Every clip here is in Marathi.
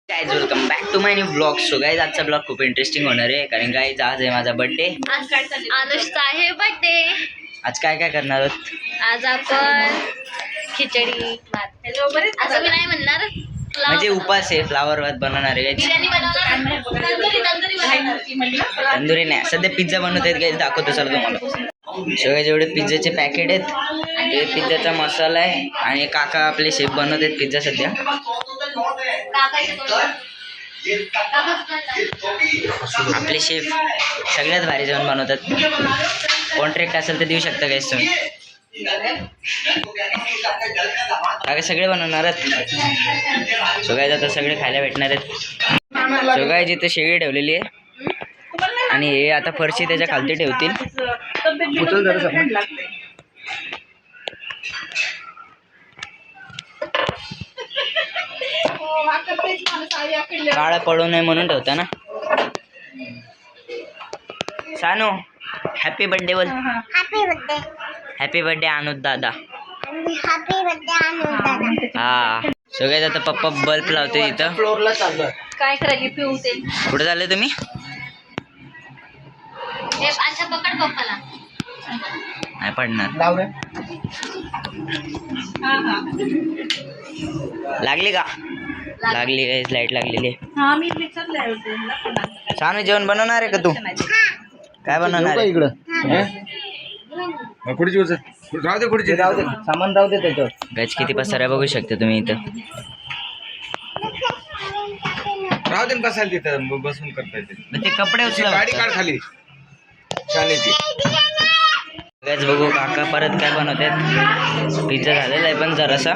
Guys welcome back to my new blog. So guys आजचा ब्लॉग खूप इंटरेस्टिंग होणार आहे कारण गाइज आज आहे माझा बर्थडे. अनुष्का आहे बर्थडे. आज काय काय करणार आहोत? आज आपण खिचडी भात असं मी नाही म्हणणार, म्हणजे उपास आहे, फ्लावर भात बनवणार आहे. बिर्याणी बनवणार, तंदुरी नाही, सध्या पिझ्झा बनवत आहेत गाइज, दाखवतो सर तुम्हाला. सगळे जेवढे पिझ्झाचे पॅकेट आहेत ते पिझ्झाचा मसाला आहे आणि काका आपले शेफ बनवत आहेत पिझ्झा सध्या. आपले शेफ सगळ्यात भारी जेवण बनवतात. कॉन्ट्रॅक्ट असेल तर देऊ शकता गाइस तुम्ही. काका सगळे बनवणार आहेत. सो गाइस आता सगळे खायला भेटणार आहेत. सो गाइस इथे शेळी ठेवलेली आहे आणि हे आता फरशी त्याच्या खालती ठेवतील. काळा पडू नये म्हणून ठेवता ना. सानू हॅपी बर्थडे बोल. Happy birthday. Happy birthday Anuj दादा. हॅपी बर्थडे अनुज दादा. हा सगळ्यात आता पप्पा बल्ब लावते इथं. फ्लोअरला चाललोय. काय करायची पिऊ ते. कुठे चालले तुम्ही? हे अच्छा पकड पप्पाला. नाही पडणार. लाव रे. लागली का? लागली गाइस, लाईट लागलेली आहे. हा मी विचारले होते. सानू जेवण बनवणार आहे का तू? काय बनवणार आहे? इकडं खुर्ची राहू दे, खुर्ची राहू दे, सामान राहू दे त्याच्यावर. गाइस किती पसारा बघू शकता तुम्ही इथं. राहू दे, बसायला तिथं बसून करता येते. मग ते कपडे उचला. गाडी काढ खाली शाळेची. गाइस बघू काका परत काय बनवतात. पिझ्झा झालेला आहे पण जरासा.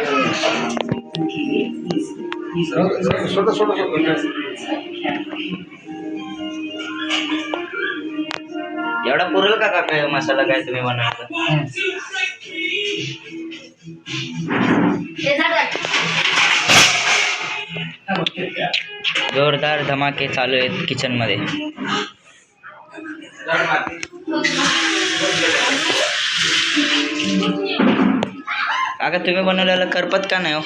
एवढा पुरेल का काका मसाला काय तुम्ही बनवता? जोरदार धमाके चालू आहेत किचन मध्ये. काका तुम्ही बनवलेलं करपत का नाही हो?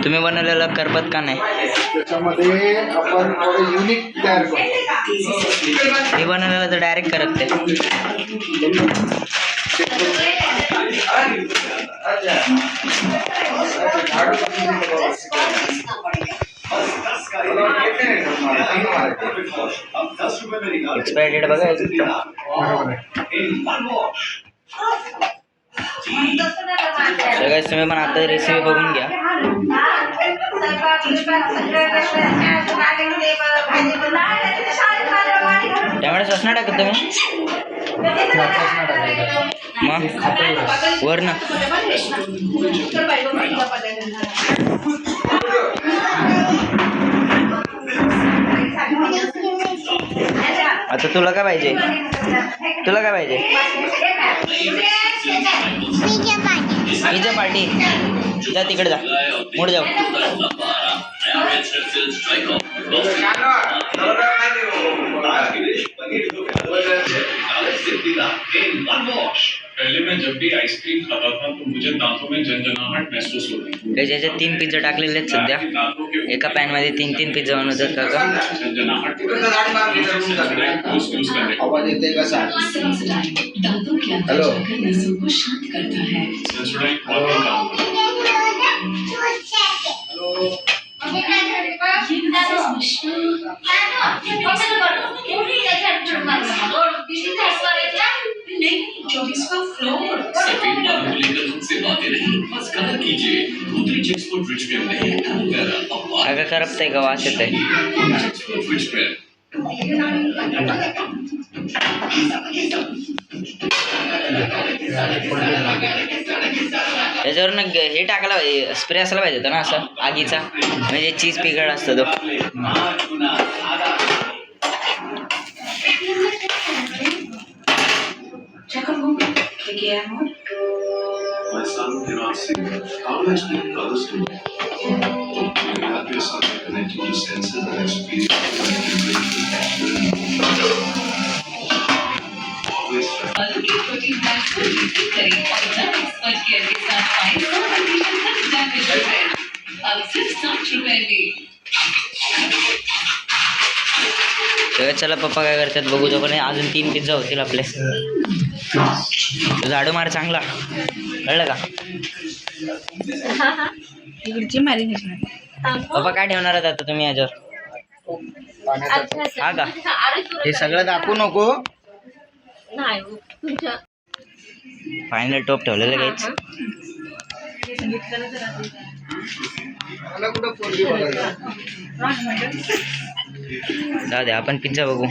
तुम्ही बनवलेलं करपत का नाही? त्याच्यामध्ये आपण थोडं युनिक तयार करतो. मी बनवलेलं तर डायरेक्ट करपते. एक्सपायरी डेट बघा. सगळ्यात तुम्ही पण आता रेसिपी बघून घ्या. त्यामुळे ससना टाकत तुम्ही मग वर ना. आता तुला काय पाहिजे? तुला काय पाहिजे? Pizza party. जा तिकडे जा, मोड जाऊ. पहले मैं जब भी आइसक्रीम खाता था तो मुझे दांतों में झंझनाहट महसूस होती थी. त्याचे 3 पिझ्झा टाकलेले आहेत सध्या. एका पॅन मध्ये 3 पिझ्झा बनवतात काका. झंझनाहट आवाज येते कसा? हॅलो. सफेद बालों लेकर हमसे बातें नहीं, बस कदर कीजिए. Nutri Checks for Rich Men नहीं, काका करपतंय का? वास येतंय. Checks for Rich Men. त्याच्यावर ना हे टाकायला पाहिजे, स्प्रे असायला पाहिजे होता ना असं आगीचा, म्हणजे चीज पिघळ असतो तो. My son cannot see. How do I explain colors to you? You have your son connected to senses and experience. Always try. बालों की प्रोटीन बैंक को विकसित करें और नम एक्सपर्ट केयर के साथ पाएं 100% डैमेज रिपेयर। अब सिर्फ 60 रुपए में। तर चला पप्पा काय करतात बघू. तो पण अजून 3 पिझ्झा होतील आपले. झाडू मार चांगला, कळलं का? पप्पा काय ठेवणार आहेत आता तुम्ही याच्यावर? हा का? हे सगळं दाखवू नको. फायनल टॉप ठेवलेलं काहीच. मला कुठं पोरगी बघायला. जाऊ दे आपण पिझ्झा बघू.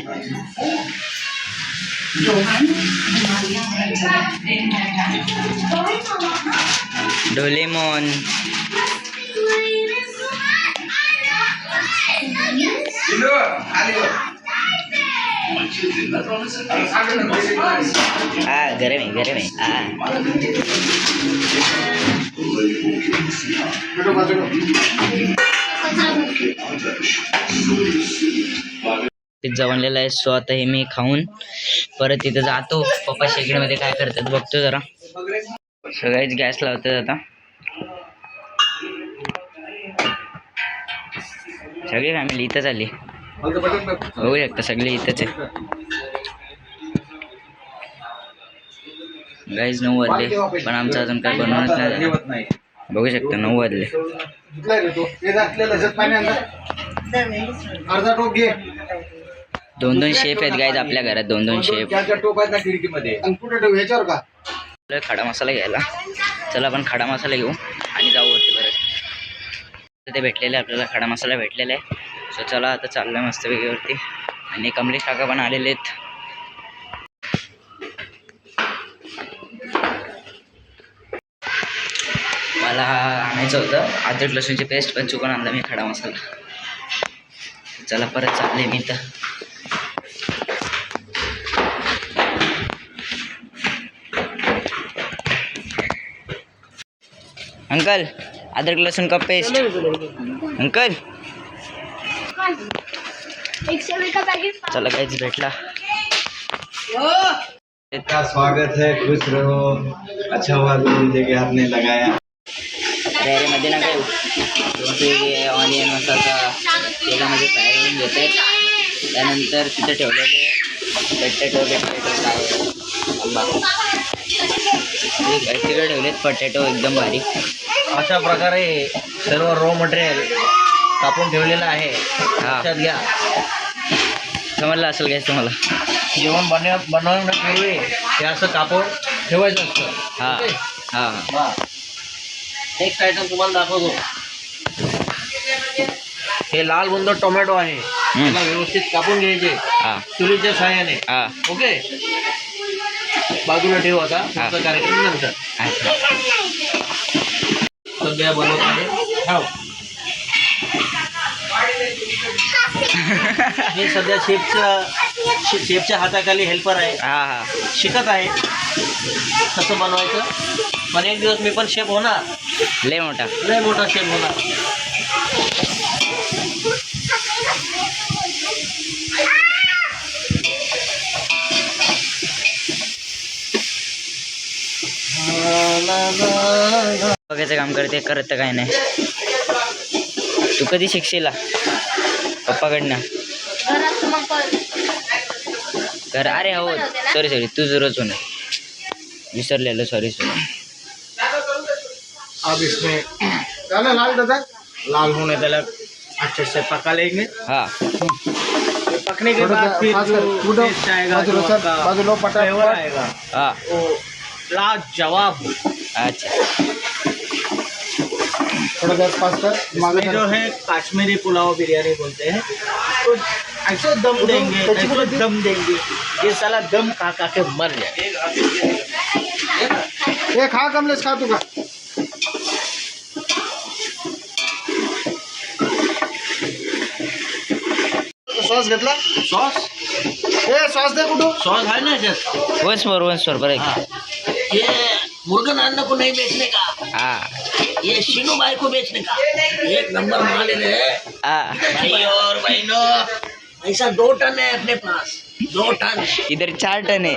डोरेमॉन. हा गरम आहे गरम आहे. पिझ्झा बनलेला आहे. सो आता हे मी खाऊन परत तिथे जातो. पप्पा शेगडीमध्ये काय करतात बघतो जरा. सगळेच गॅस लावतात आता. सगळी फॅमिली इथंच आली, बघू शकता सगळे इथंच आहे. गाईज 9 वाजले पण आमचं अजून काय बनवणच नाही झालं. बघू शकता 9 वाजले. अर्धा टोप घे. 2-2 शेफ आहेत गाईज आपल्या घरात. 2-2 शेफ. टोप आहेत ना खिडकीमध्ये. कुठे ठेवू याच्यावर का? खडा मसाला घ्यायला. चला आपण खडा मसाला घेऊ आणि जाऊ वरती परत. ते भेटलेले आपल्याला खडा मसाला भेटलेला आहे. सो चला आता चाललं मस्त वेगळीवरती. आणि कमलेश काका पण आलेले आहेत. मला आणायचं होतं अद्रक लसूणची पेस्ट पण चुकून आणला मी खडा मसाला. चला परत चालले मी तर. अंकल अदरक लहसुन का पेस्ट. अंकल चला काहीच भेटला. का स्वागत है, खुश रहो, अच्छा हुआ जिंदगी के आपने लगाया. तयारीमध्ये ना काय ऑनियन मसाला तेलामध्ये फ्राय करून घेते. त्यानंतर तिथे ठेवलेले बटाटो तिकडे ठेवलेत पटॅटो एकदम भारी. अशा प्रकारे सर्व रॉ मटेरियल कापून ठेवलेलं आहे. हा लक्षात घ्या. समजलं असेल काय तुम्हाला. जेवण बनवण्यापूर्वी हे असं कापून ठेवायचं असतं. हां ओके? हां वा. नेक्स्ट आयटम तुम्हाला दाखवतो. हे लाल बुंद टोमॅटो आहे. त्याला व्यवस्थित कापून घ्यायचे हां चुलीच्या सहाय्याने. हां ओके, बाजूला ठेवू आता. पुढचा कार्यक्रम नंतर. अच्छा. सध्या बनवत आहे. हो. हे सध्या शेफच्या हाताखाली हेल्पर आहे. हां हां शिकत आहे कसं बनवायचं. पण एक दिवस मी पण शेफ होणार. लय मोठा. लय मोठा शेफ होणार. बघायचं काम करते करत काय नाही. तू कधी शिकशील पप्पाकडनं? कर. अरे हो सॉरी तुझं होणार विसरलेलं. सॉरी. अब इसमें लाल दादा लाल होने तक अच्छे से पका लेंगे. हाँ पकने के बाद फिर जो टेस्ट आएगा, जो आपका फ्लेवर आएगा, हाँ वो लाजवाब. अच्छा. थोड़ा गैस पास कर. इसमें जो है काश्मीरी पुलाव बिरयानी बोलते हैं. तो ऐसे दम देंगे, ऐसे दम देंगे, ये साला दम खा खा के मर जाए. ये खा कमलेश, खा तू का. सॉस घेतला. सॉस सॉस दे कुठं. सॉस आहे ना याच्यात. वन्स मोर बरं. ये मुर्गन अन्न को नहीं बेचने का, हाँ ये शीनू भाई को बेचने का. एक नंबर माल है. हाँ भाई और बहनों, ऐसा 2 टन है अपने पास. 2 टन. इधर 4 टन आहे.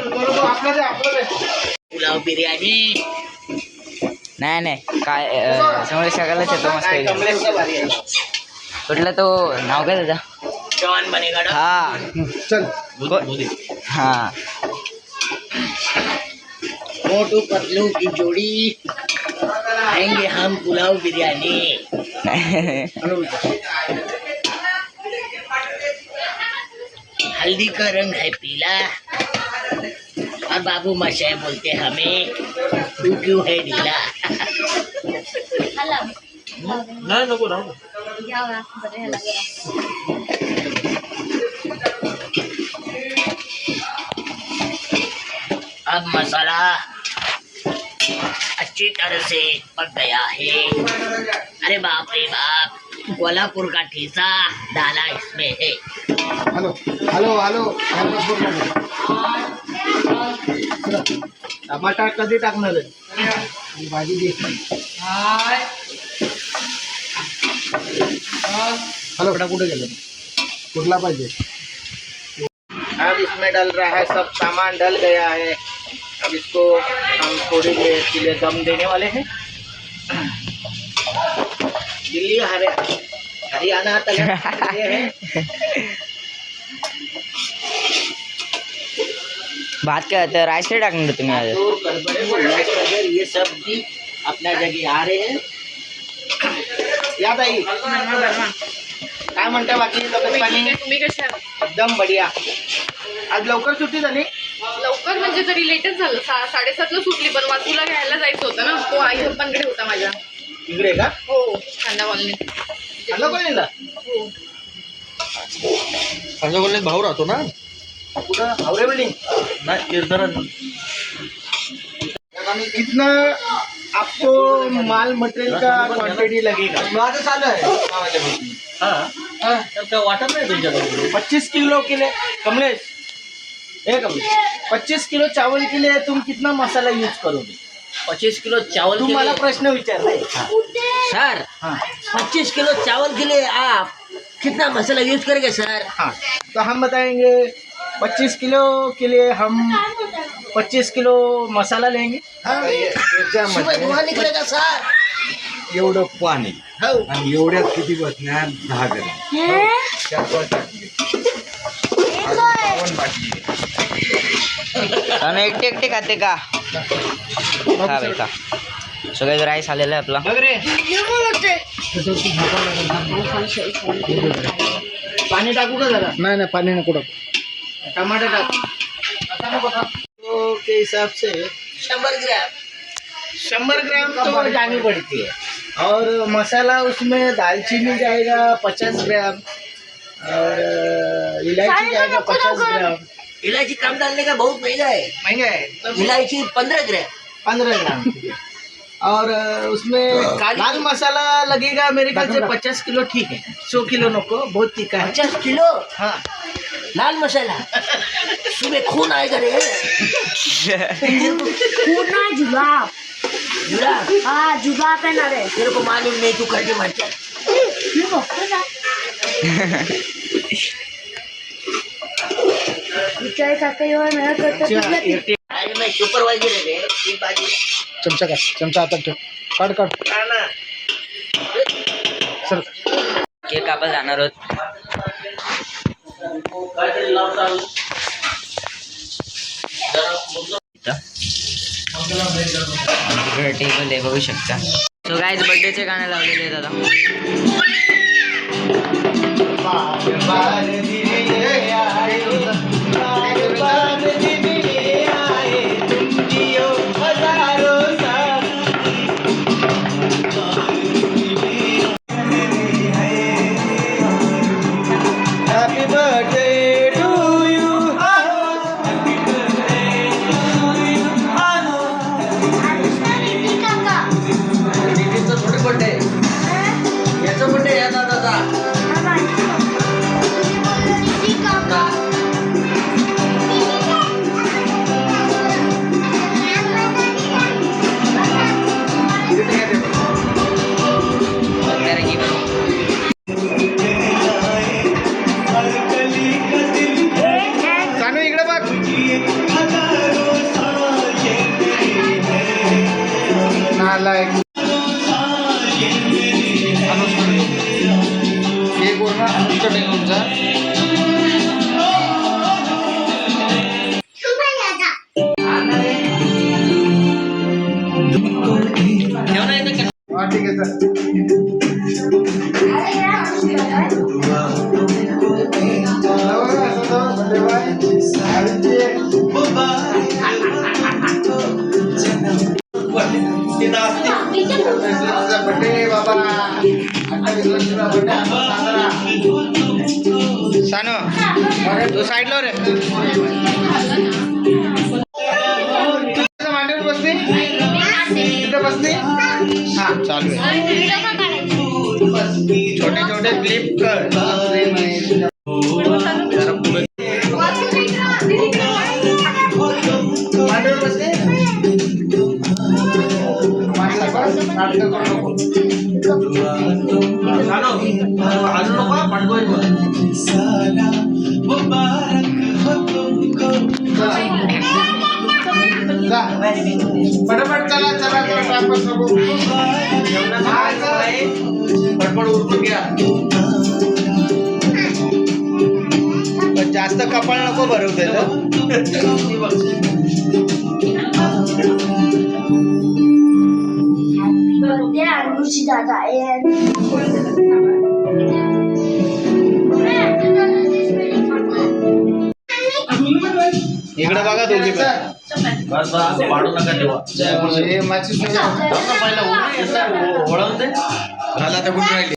पुलाव बिर्याणी नाही काय समोर सगळ्यालाच येतो मस्त. कुठला तो नाव काय त्याचा जवान बनेगा ना। हाँ चल हाँ मोटू पतलू की जोड़ी खाएंगे हम पुलाव बिरयानी। हल्दी का रंग है पीला और बाबू मशाई बोलते हमें तू क्यों है ढीला। नाही नको राहू अब मसाला अच्छी तरह से पक गया है। अरे बाप रे बाप, कोल्हापुर का ठेचा डाला इसमें है। हॅलो हॅलो हॅलो टमाटर कधी टाकणार आहे? भाजी दे. हॅलो कुठे गेलं? कुठला पाहिजे? अब इसमें डल रहा है, सब सामान डल गया है। अब इसको हम थोड़ी देर के लिए दम देने वाले हैं। दिल्ली हरियाणा तेलंगाना ये है। भात काय होतं राईस नाही टाकणार तुम्ही आज दूर करबरे को लाइट कर, ये सब भी अपना जगह आ रहे हैं। याद आई काय म्हणता बाकी तब्येत पाणी? तुम्ही कशा आहात? एकदम बढिया। आज लवकर सुट्टी झाली? लवकर म्हणजे तरी लेटच झालं 7:30ला सुटली, पण वासूला घ्यायला जायचं होतं ना, तो आई पप्पांकडे होता माझ्या. इकडे का? हो खांदा कॉलनी. आलो कोणीला? हो सांगा भाऊ राहतो ना. कुठं? हावरे बिल्डिंग? नाही कीर्तन. कितना आपको माल मटेरियल का क्वांटिटी लगेगा? माझं चालू आहे. हाँ तर काय वाटत नाही तुमच्याकडे? 25 किलो के लिए कमलेश, ए कमलेश, 25 किलो चावल के लिए तुम कितना मसाला यूज करोगे? 25 किलो चावल के तुम्हाला लिए प्रश्न विचार रहे। सर हाँ 25 किलो चावल के लिए आप कितना मसाला यूज करेंगे सर? हाँ, तो हम बताएंगे 25 किलो के लिए हम 25 किलो मसाला लेंगे। सुबह धुआं निकलेगा सर. एवढं पाणी हो आणि एवढ्यात किती बसणार? 10 ग्रॅम. आणि एकटे खाते का? खा बाई खा. सगळं राईस आलेलं आहे आपला. बघ रे, पानी टाकू का जरा? नाही नाही पाणी नको टाकू. टमाटर टाक। तो के हिसाब से 100 ग्राम तो डालनी पड़ती है। और मसाला उसमें दालचीनी जाएगा 50 ग्राम और इलायची जाएगा 50 ग्राम। इलायची कम डालने का बहुत महंगा है. महंगा है तो इलायची 15 ग्राम. 15 ग्राम। और उसमें लाल मसाला लगेगा मेरे ख्याल से 50 किलो ठीक है। 100 किलो नको, बहुत तीखा है। 50 किलो हाँ लाल मसाला. सुबह खून आएगा रे. पूर्ण जुलाब. जुलाब. हा जुलाब आहे ना रे. तेरे को मालूम नहीं तू करके मर जा. विचार करते हुए मेहनत करते अरे मैं सुपरवाइजर है रे. तीन बाजी. चमचा काढ. चमचा हातात ठेव. काढ काढ. सर केक कापायला जाणार आहोत. तिकडे टेबल आहे बघू शकता. सो गाईज बर्थडेचे गाणं लावलेले आहेत आता. Happy birthday to you. दीदीचं थोडी बर्थडे. याचा बर्थडे या दादाचा. वगैरे की बघू. सानू इकडे बघ. नालायक. केक वर ना अनुष्का टेलरचा सानो तू साईडला रे मांडीवर बसली तिथं बसली हा चालू आहे छोटे छोटे क्लिप कर मांडीवर बसली अजून नको पाठवायचं पटापट चला चला टाइमपास नको पटपट उरकून घ्या पण जास्त कपाळ नको भरवते इकडे बघा दोघी पाडू नका तेव्हा वळवून दे मला तर कुठे राहिली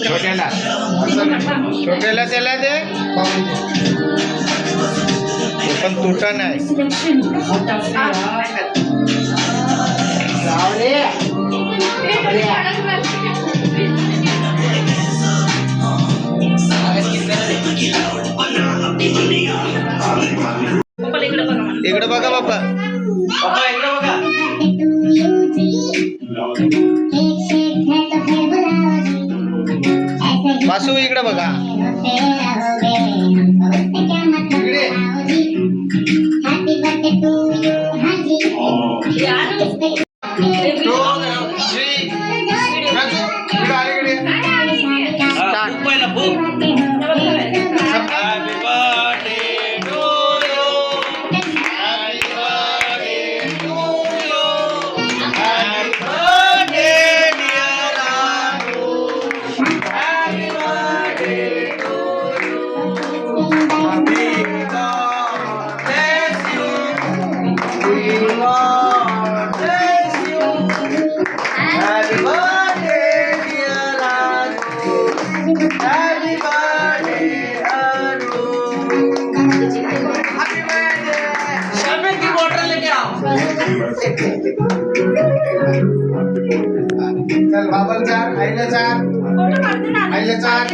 छोट्याला छोट्याला त्याला दे पण तुटा नाही इकडे बघा बाप्पा पप्पा इकडे बघा वासू इकडे बघा चल बाबा चार आईला चार आईला चार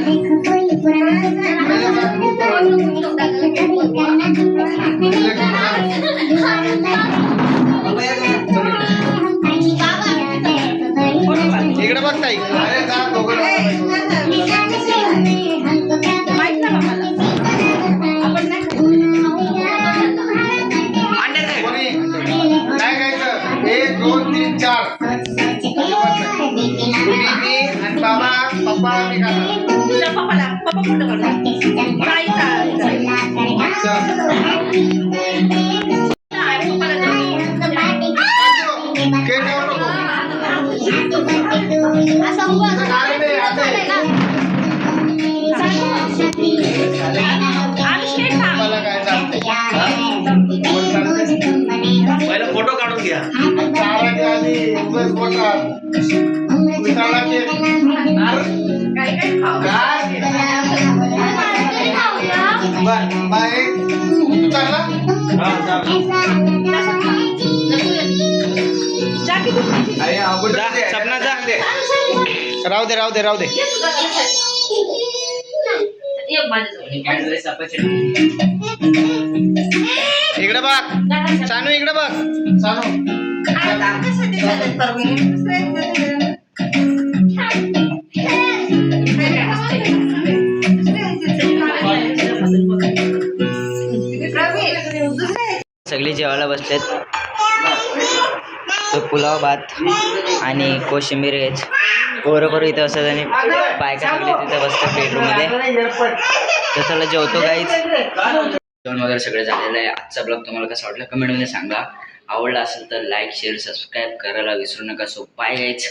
इकडे बघ ताई अरे जा दोघं काय घ्यायचं 1 2 3 4 मी आणि बाबा पप्पा मी पहिला फोटो काढून घ्या सपना जा राहू दे राहू दे राहू दे इकडे बघ सानू इकडे बघ सानू सगळे जेवायला बसलेत. तो पुलाव भात आणि कोशिंबीर घ्यायच. पोरं इथं असतात आणि बायका सगळे तिथं बसतात बेडरूममध्ये. तर चला जेवतो गाईच. जेवण वगैरे सगळं झालेलं आहे. आजचा ब्लॉग तुम्हाला कसा वाटला कमेंटमध्ये सांगा. आवडला असेल तर लाईक शेअर सबस्क्राईब करायला विसरू नका. So bye guys.